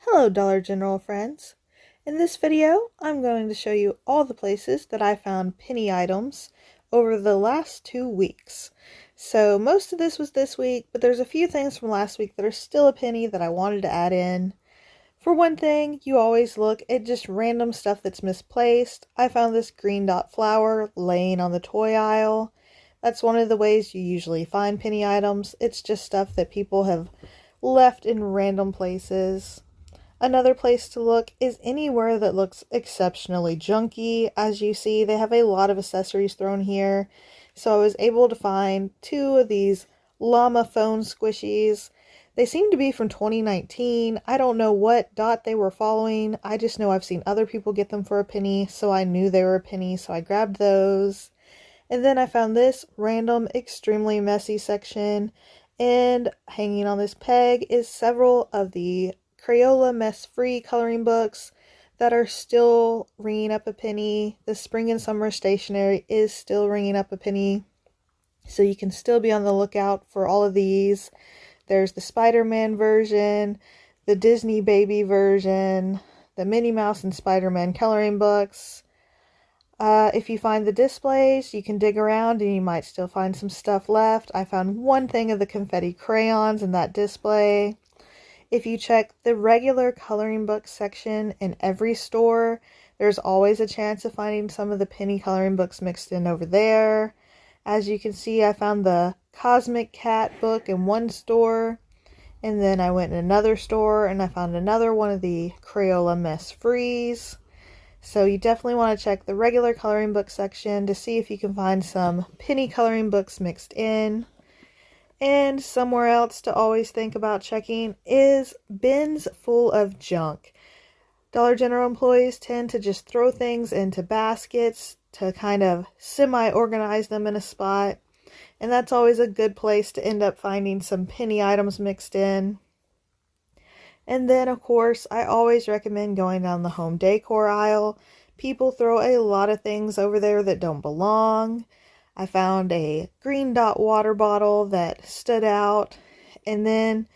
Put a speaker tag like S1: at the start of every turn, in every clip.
S1: Hello Dollar General friends. In this video, I'm going to show you all the places that I found penny items over the last 2 weeks. So most of this was this week, but there's a few things from last week that are still a penny that I wanted to add in. For one thing, you always look at just random stuff that's misplaced. I found this green dot flower laying on the toy aisle. That's one of the ways you usually find penny items. It's just stuff that people have left in random places. Another place to look is anywhere that looks exceptionally junky. As you see, they have a lot of accessories thrown here. So I was able to find two of these llama phone squishies. They seem to be from 2019. I don't know what dot they were following. I just know I've seen other people get them for a penny, so I knew they were a penny, so I grabbed those. And then I found this random, extremely messy section, and hanging on this peg is several of the Crayola mess-free coloring books that are still ringing up a penny. The spring and summer stationery is still ringing up a penny, so you can still be on the lookout for all of these. There's the Spider-Man version, the Disney Baby version, the Minnie Mouse and Spider-Man coloring books. If you find the displays, you can dig around and you might still find some stuff left. I found one thing of the confetti crayons in that display. If you check the regular coloring book section in every store, there's always a chance of finding some of the penny coloring books mixed in over there. As you can see, I found the Cosmic Cat book in one store, and then I went in another store and I found another one of the Crayola Mess Frees. So you definitely want to check the regular coloring book section to see if you can find some penny coloring books mixed in. And somewhere else to always think about checking is bins full of junk. Dollar General employees tend to just throw things into baskets to kind of semi-organize them in a spot. And that's always a good place to end up finding some penny items mixed in. And then, of course, I always recommend going down the home decor aisle. People throw a lot of things over there that don't belong. I found a green dot water bottle that stood out. And then,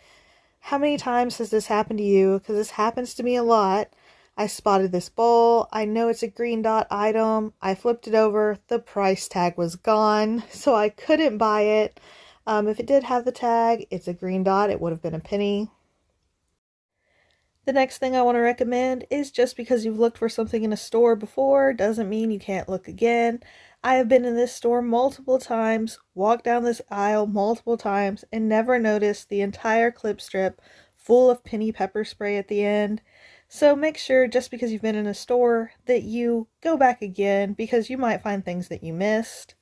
S1: how many times has this happened to you? Because this happens to me a lot. I spotted this bowl. I know it's a green dot item. I flipped it over. The price tag was gone, so I couldn't buy it. If it did have the tag, it's a green dot. It would have been a penny. The next thing I want to recommend is just because you've looked for something in a store before doesn't mean you can't look again. I have been in this store multiple times, walked down this aisle multiple times, and never noticed the entire clip strip full of penny pepper spray at the end. So make sure, just because you've been in a store, that you go back again because you might find things that you missed.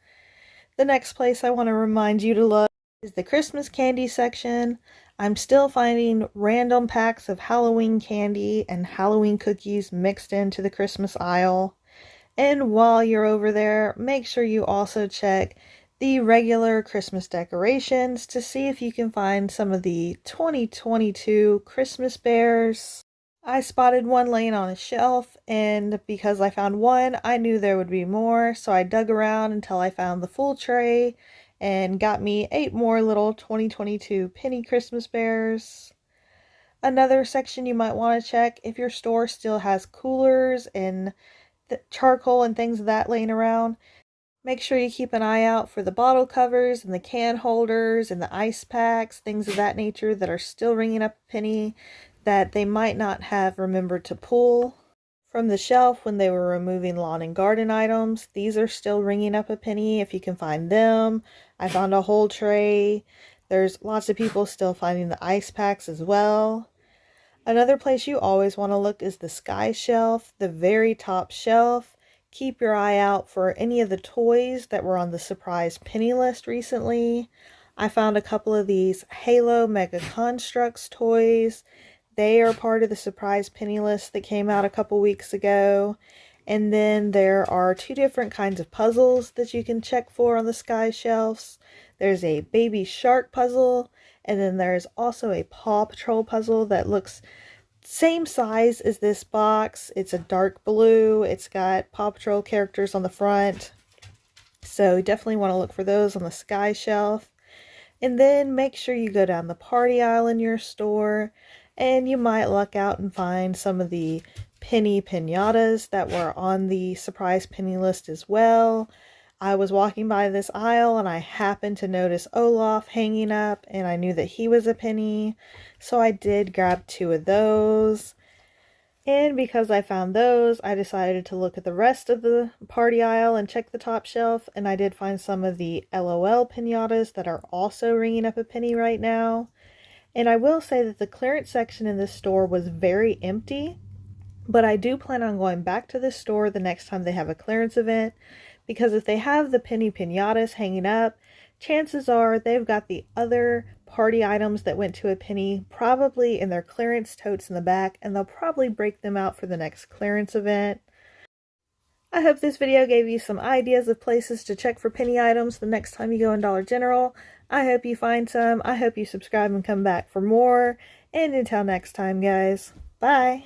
S1: The next place I want to remind you to look is the Christmas candy section. I'm still finding random packs of Halloween candy and Halloween cookies mixed into the Christmas aisle. And while you're over there, make sure you also check the regular Christmas decorations to see if you can find some of the 2022 Christmas bears. I spotted one laying on a shelf, and because I found one, I knew there would be more, so I dug around until I found the full tray and got me 8 more little 2022 penny Christmas bears. Another section you might want to check if your store still has coolers and charcoal and things of that laying around. Make sure you keep an eye out for the bottle covers and the can holders and the ice packs, things of that nature that are still ringing up a penny that they might not have remembered to pull from the shelf when they were removing lawn and garden items. These are still ringing up a penny if you can find them. I found a whole tray. There's lots of people still finding the ice packs as well. Another place you always want to look is the sky shelf, the very top shelf. Keep your eye out for any of the toys that were on the surprise penny list recently. I found a couple of these Halo Mega Construx toys. They are part of the surprise penny list that came out a couple weeks ago. And then there are 2 different kinds of puzzles that you can check for on the sky shelves. There's a baby shark puzzle, and then there's also a Paw Patrol puzzle that looks same size as this box. It's a dark blue. It's got Paw Patrol characters on the front. So definitely want to look for those on the sky shelf. And then make sure you go down the party aisle in your store. And you might luck out and find some of the penny pinatas that were on the surprise penny list as well. I was walking by this aisle and I happened to notice Olaf hanging up, and I knew that he was a penny, so I did grab 2 of those. And because I found those, I decided to look at the rest of the party aisle and check the top shelf, and I did find some of the LOL pinatas that are also ringing up a penny right now. And I will say that the clearance section in this store was very empty, but I do plan on going back to this store the next time they have a clearance event, because if they have the penny pinatas hanging up, chances are they've got the other party items that went to a penny probably in their clearance totes in the back, and they'll probably break them out for the next clearance event. I hope this video gave you some ideas of places to check for penny items the next time you go in Dollar General. I hope you find some. I hope you subscribe and come back for more. And until next time, guys, bye!